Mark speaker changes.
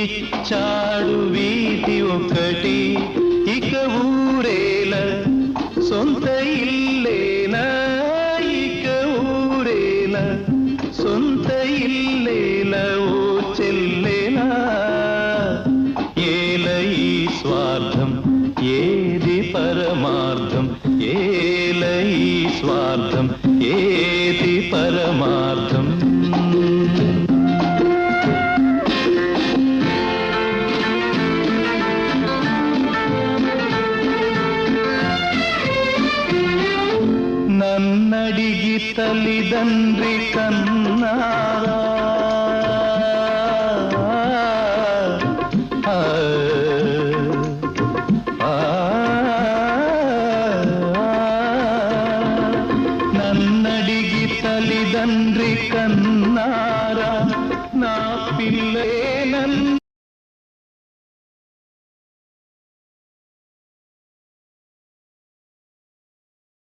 Speaker 1: ఇచ్చాడు వీధి ఒకటి ఇక ఊరేల సొంత ఇల్లేనా ఇక ఊరేల సొంత ఇల్లేల ఓ చెల్లేనా ఏల ఈ స్వార్థం ఏది పరమార్థం ఏల ఈ స్వార్థం ఏది పరమార్థం నన్నడిగి తల్లిదండ్రి కన్న